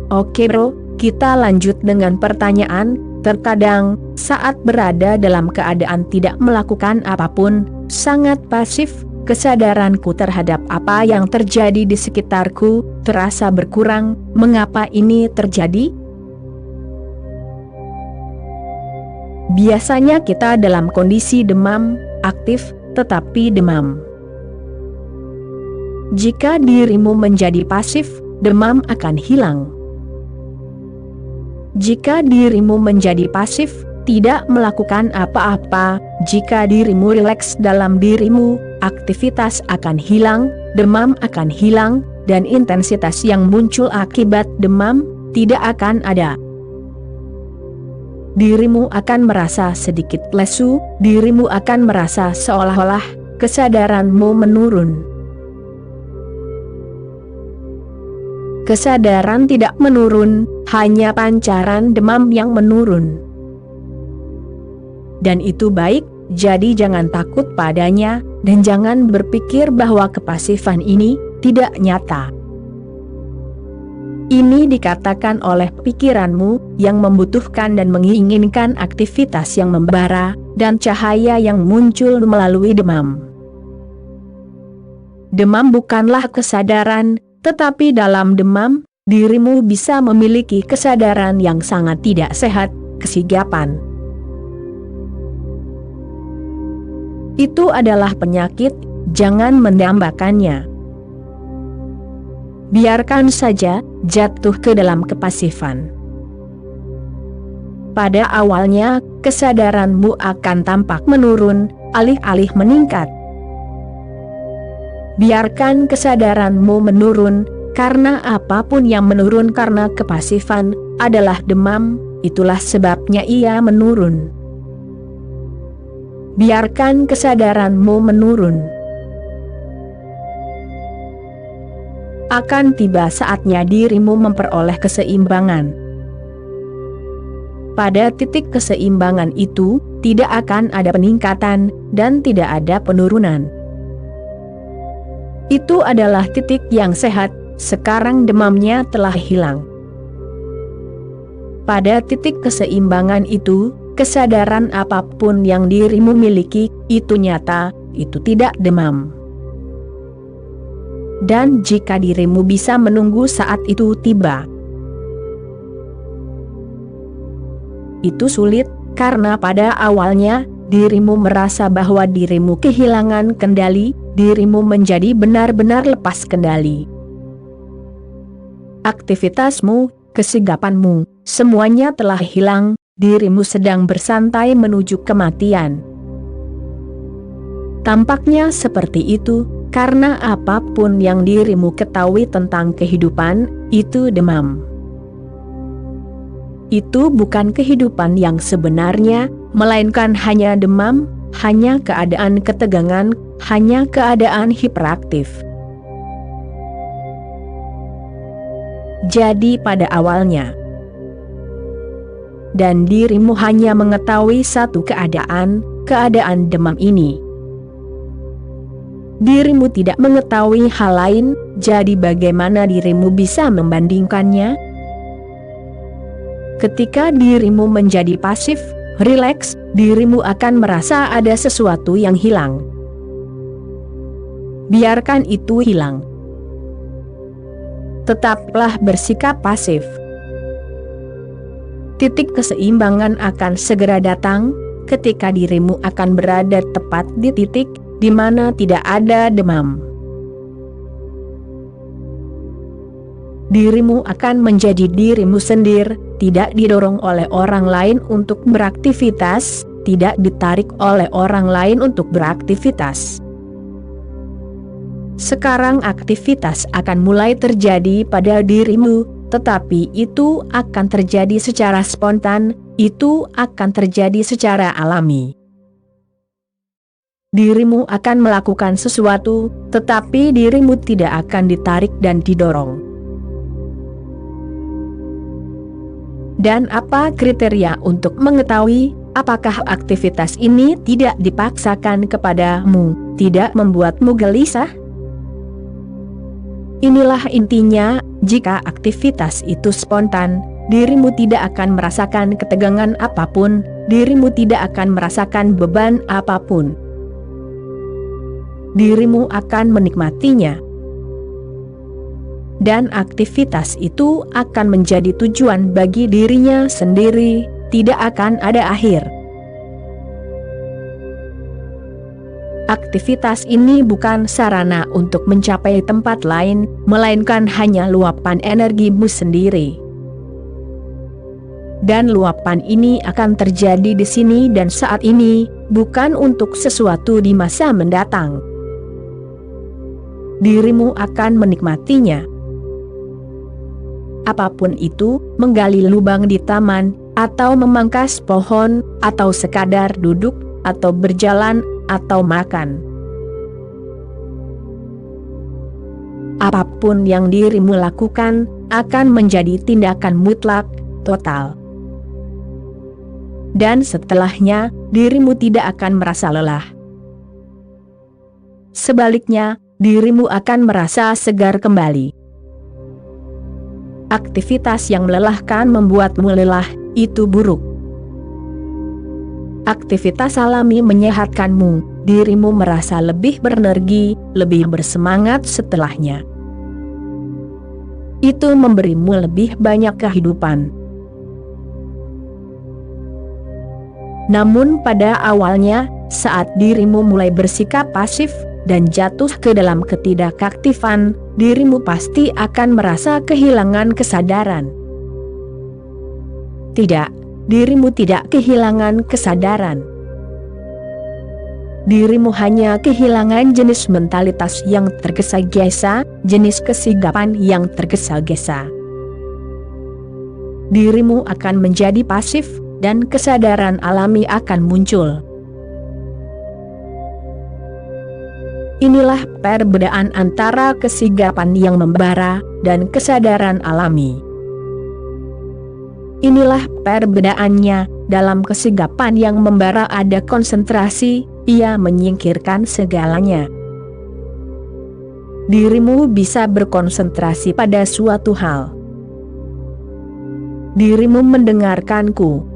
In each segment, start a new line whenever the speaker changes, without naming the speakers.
Oke bro, kita lanjut dengan pertanyaan. Terkadang, saat berada dalam keadaan tidak melakukan apapun, sangat pasif, kesadaranku terhadap apa yang terjadi di sekitarku terasa berkurang. Mengapa ini terjadi? Biasanya kita dalam kondisi demam, aktif, tetapi demam. Jika dirimu menjadi pasif, demam akan hilang. Jika dirimu menjadi pasif, tidak melakukan apa-apa, jika dirimu rileks dalam dirimu, aktivitas akan hilang, demam akan hilang, dan intensitas yang muncul akibat demam tidak akan ada. Dirimu akan merasa sedikit lesu, dirimu akan merasa seolah-olah kesadaranmu menurun. Kesadaran tidak menurun, hanya pancaran demam yang menurun. Dan itu baik, jadi jangan takut padanya, dan jangan berpikir bahwa kepasifan ini tidak nyata. Ini dikatakan oleh pikiranmu yang membutuhkan dan menginginkan aktivitas yang membara, dan cahaya yang muncul melalui demam. Demam bukanlah kesadaran, tetapi dalam demam, dirimu bisa memiliki kesadaran yang sangat tidak sehat, kesigapan. Itu adalah penyakit, jangan mendambakannya. Biarkan saja, jatuh ke dalam kepasifan. Pada awalnya, kesadaranmu akan tampak menurun, alih-alih meningkat. Biarkan kesadaranmu menurun, karena apapun yang menurun karena kepasifan, adalah demam, itulah sebabnya ia menurun. Biarkan kesadaranmu menurun. Akan tiba saatnya dirimu memperoleh keseimbangan. Pada titik keseimbangan itu, tidak akan ada peningkatan, dan tidak ada penurunan. Itu adalah titik yang sehat, sekarang demamnya telah hilang. Pada titik keseimbangan itu, kesadaran apapun yang dirimu miliki, itu nyata, itu tidak demam. Dan jika dirimu bisa menunggu saat itu tiba, itu sulit, karena pada awalnya, dirimu merasa bahwa dirimu kehilangan kendali, dirimu menjadi benar-benar lepas kendali. Aktivitasmu, kesigapanmu, semuanya telah hilang, dirimu sedang bersantai menuju kematian. Tampaknya seperti itu, karena apapun yang dirimu ketahui tentang kehidupan, itu demam. Itu bukan kehidupan yang sebenarnya, melainkan hanya demam, hanya keadaan ketegangan, hanya keadaan hiperaktif. Jadi pada awalnya, dan dirimu hanya mengetahui satu keadaan demam ini. Dirimu tidak mengetahui hal lain, jadi bagaimana dirimu bisa membandingkannya? Ketika dirimu menjadi pasif, rileks, dirimu akan merasa ada sesuatu yang hilang. Biarkan itu hilang. Tetaplah bersikap pasif. Titik keseimbangan akan segera datang, ketika dirimu akan berada tepat di titik di mana tidak ada demam. Dirimu akan menjadi dirimu sendiri, tidak didorong oleh orang lain untuk beraktivitas, tidak ditarik oleh orang lain untuk beraktivitas. Sekarang aktivitas akan mulai terjadi pada dirimu, tetapi itu akan terjadi secara spontan, itu akan terjadi secara alami. Dirimu akan melakukan sesuatu, tetapi dirimu tidak akan ditarik dan didorong. Dan apa kriteria untuk mengetahui apakah aktivitas ini tidak dipaksakan kepadamu, tidak membuatmu gelisah? Inilah intinya, jika aktivitas itu spontan, dirimu tidak akan merasakan ketegangan apapun, dirimu tidak akan merasakan beban apapun. Dirimu akan menikmatinya. Dan aktivitas itu akan menjadi tujuan bagi dirinya sendiri, tidak akan ada akhir. Aktivitas ini bukan sarana untuk mencapai tempat lain, melainkan hanya luapan energimu sendiri. Dan luapan ini akan terjadi di sini dan saat ini, bukan untuk sesuatu di masa mendatang. Dirimu akan menikmatinya. Apapun itu, menggali lubang di taman, atau memangkas pohon, atau sekadar duduk, atau berjalan, atau makan. Apapun yang dirimu lakukan, akan menjadi tindakan mutlak, total. Dan setelahnya, dirimu tidak akan merasa lelah. Sebaliknya, dirimu akan merasa segar kembali. Aktivitas yang melelahkan membuatmu lelah, itu buruk. Aktivitas alami menyehatkanmu, dirimu merasa lebih berenergi, lebih bersemangat setelahnya. Itu memberimu lebih banyak kehidupan. Namun pada awalnya, saat dirimu mulai bersikap pasif, dan jatuh ke dalam ketidakaktifan, dirimu pasti akan merasa kehilangan kesadaran. Tidak, dirimu tidak kehilangan kesadaran. Dirimu hanya kehilangan jenis mentalitas yang tergesa-gesa, jenis kesigapan yang tergesa-gesa. Dirimu akan menjadi pasif, dan kesadaran alami akan muncul. Inilah perbedaan antara kesigapan yang membara dan kesadaran alami. Inilah perbedaannya, dalam kesigapan yang membara ada konsentrasi, ia menyingkirkan segalanya. Dirimu bisa berkonsentrasi pada suatu hal. Dirimu mendengarkanku.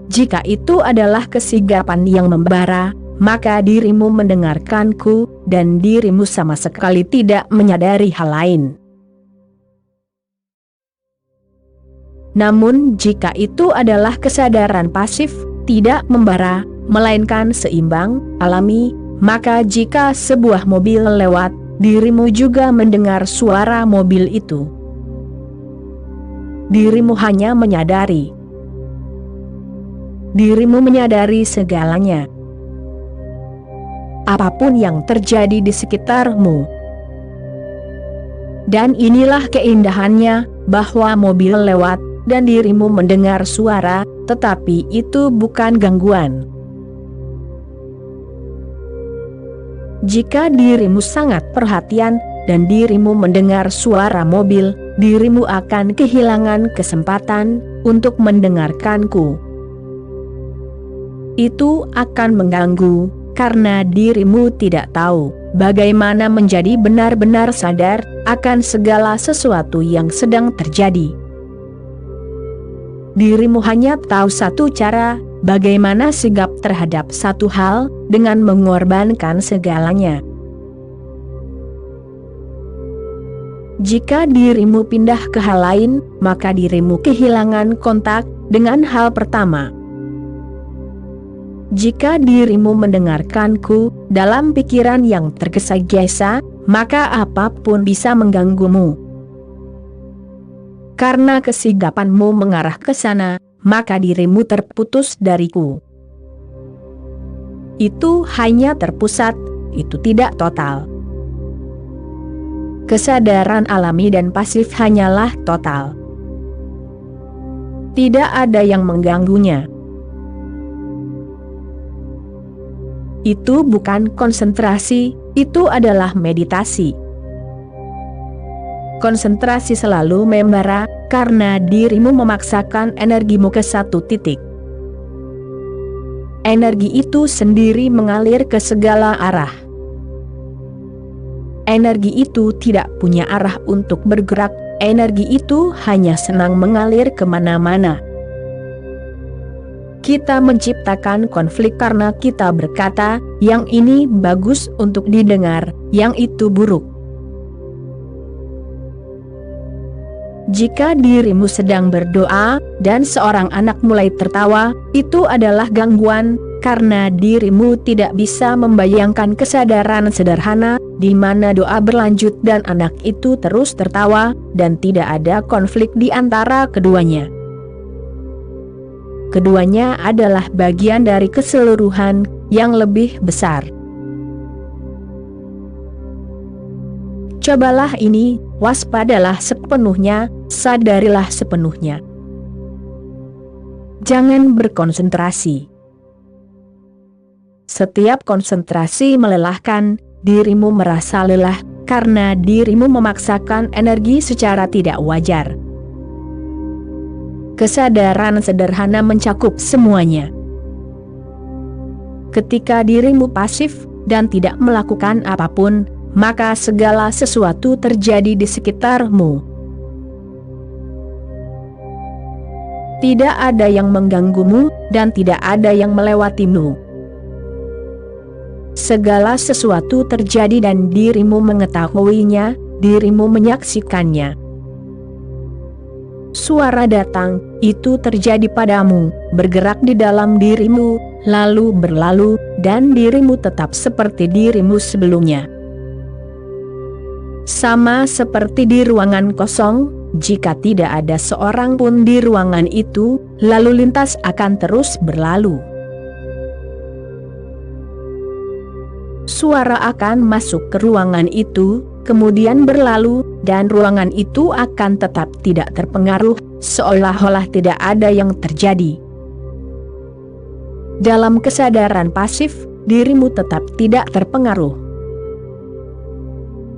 Jika itu adalah kesigapan yang membara, maka dirimu mendengarkanku, dan dirimu sama sekali tidak menyadari hal lain. Namun jika itu adalah kesadaran pasif, tidak membara, melainkan seimbang, alami, maka jika sebuah mobil lewat, dirimu juga mendengar suara mobil itu. Dirimu hanya menyadari. Dirimu menyadari segalanya. Apapun yang terjadi di sekitarmu. Dan inilah keindahannya, bahwa mobil lewat, dan dirimu mendengar suara, tetapi itu bukan gangguan. Jika dirimu sangat perhatian, dan dirimu mendengar suara mobil, dirimu akan kehilangan kesempatan untuk mendengarkanku. Itu akan mengganggu, karena dirimu tidak tahu bagaimana menjadi benar-benar sadar akan segala sesuatu yang sedang terjadi. Dirimu hanya tahu satu cara, bagaimana sigap terhadap satu hal, dengan mengorbankan segalanya. Jika dirimu pindah ke hal lain, maka dirimu kehilangan kontak dengan hal pertama. Jika dirimu mendengarkanku dalam pikiran yang tergesa-gesa, maka apapun bisa mengganggumu. Karena kesigapanmu mengarah ke sana, maka dirimu terputus dariku. Itu hanya terpusat, itu tidak total. Kesadaran alami dan pasif hanyalah total. Tidak ada yang mengganggunya. Itu bukan konsentrasi, itu adalah meditasi. Konsentrasi selalu membara, karena dirimu memaksakan energimu ke satu titik. Energi itu sendiri mengalir ke segala arah. energi itu tidak punya arah untuk bergerak, energi itu hanya senang mengalir kemana-mana. Kita menciptakan konflik karena kita berkata, yang ini bagus untuk didengar, yang itu buruk. Jika dirimu sedang berdoa, dan seorang anak mulai tertawa, itu adalah gangguan, karena dirimu tidak bisa membayangkan kesadaran sederhana, di mana doa berlanjut dan anak itu terus tertawa, dan tidak ada konflik di antara keduanya. Keduanya adalah bagian dari keseluruhan yang lebih besar. Cobalah ini, waspadalah sepenuhnya, sadarilah sepenuhnya. Jangan berkonsentrasi. Setiap konsentrasi melelahkan, dirimu merasa lelah, karena dirimu memaksakan energi secara tidak wajar. Kesadaran sederhana mencakup semuanya. Ketika dirimu pasif, dan tidak melakukan apapun, maka segala sesuatu terjadi di sekitarmu. Tidak ada yang mengganggumu, dan tidak ada yang melewatimu. Segala sesuatu terjadi dan dirimu mengetahuinya, dirimu menyaksikannya. Suara datang, itu terjadi padamu, bergerak di dalam dirimu, lalu berlalu, dan dirimu tetap seperti dirimu sebelumnya. Sama seperti di ruangan kosong, jika tidak ada seorang pun di ruangan itu, lalu lintas akan terus berlalu. Suara akan masuk ke ruangan itu, kemudian berlalu, dan ruangan itu akan tetap tidak terpengaruh, seolah-olah tidak ada yang terjadi. Dalam kesadaran pasif, dirimu tetap tidak terpengaruh.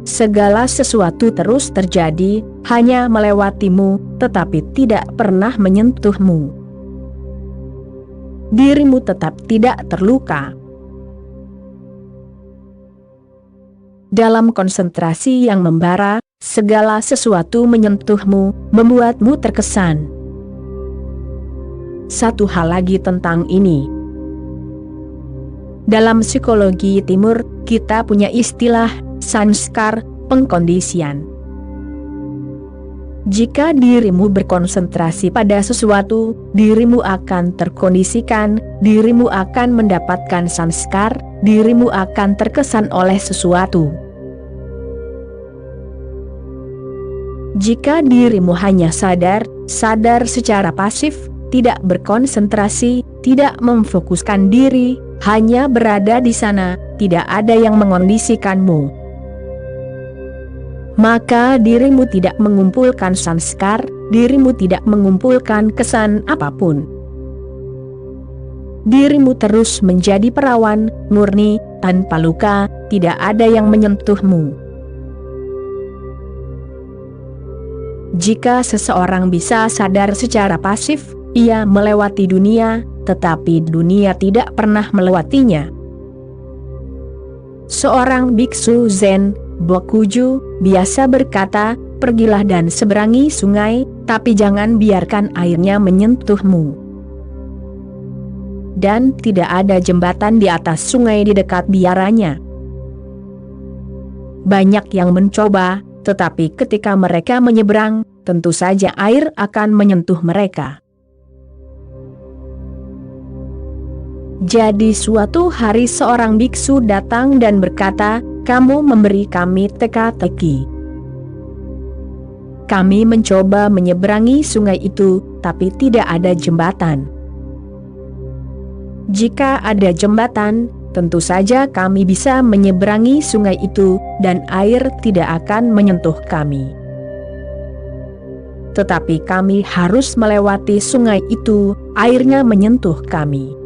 Segala sesuatu terus terjadi, hanya melewatimu, tetapi tidak pernah menyentuhmu. Dirimu tetap tidak terluka. Dalam konsentrasi yang membara, segala sesuatu menyentuhmu, membuatmu terkesan. Satu hal lagi tentang ini. Dalam psikologi timur, kita punya istilah sanskar, pengkondisian. Jika dirimu berkonsentrasi pada sesuatu, dirimu akan terkondisikan, dirimu akan mendapatkan sanskar, dirimu akan terkesan oleh sesuatu. Jika dirimu hanya sadar secara pasif, tidak berkonsentrasi, tidak memfokuskan diri, hanya berada di sana, tidak ada yang mengondisikanmu, maka dirimu tidak mengumpulkan sanskar, dirimu tidak mengumpulkan kesan apapun. Dirimu terus menjadi perawan, murni, tanpa luka, tidak ada yang menyentuhmu. Jika seseorang bisa sadar secara pasif, ia melewati dunia, tetapi dunia tidak pernah melewatinya. Seorang biksu Zen, Bokuju, biasa berkata, pergilah dan seberangi sungai, tapi jangan biarkan airnya menyentuhmu. Dan tidak ada jembatan di atas sungai di dekat biaranya. Banyak yang mencoba, tetapi ketika mereka menyeberang, tentu saja air akan menyentuh mereka. Jadi suatu hari seorang biksu datang dan berkata, kamu memberi kami teka-teki. Kami mencoba menyeberangi sungai itu, tapi tidak ada jembatan. Jika ada jembatan, tentu saja kami bisa menyeberangi sungai itu, dan air tidak akan menyentuh kami. Tetapi kami harus melewati sungai itu, airnya menyentuh kami.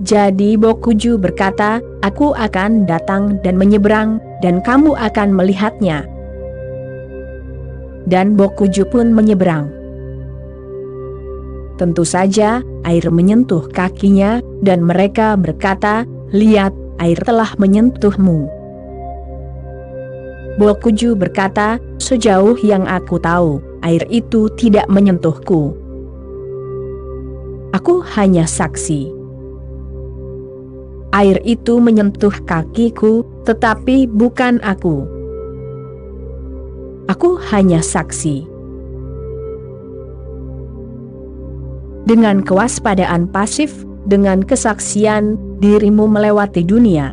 Jadi Bokuju berkata, aku akan datang dan menyeberang, dan kamu akan melihatnya. Dan Bokuju pun menyeberang. Tentu saja, air menyentuh kakinya, dan mereka berkata, lihat, air telah menyentuhmu. Bokuju berkata, sejauh yang aku tahu, air itu tidak menyentuhku. Aku hanya saksi. Air itu menyentuh kakiku, tetapi bukan aku. Aku hanya saksi. Dengan kewaspadaan pasif, dengan kesaksian, dirimu melewati dunia.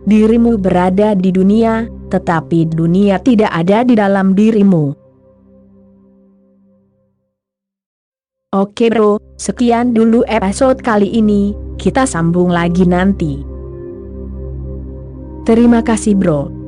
Dirimu berada di dunia, tetapi dunia tidak ada di dalam dirimu. Oke bro, sekian dulu episode kali ini, kita sambung lagi nanti. Terima kasih bro.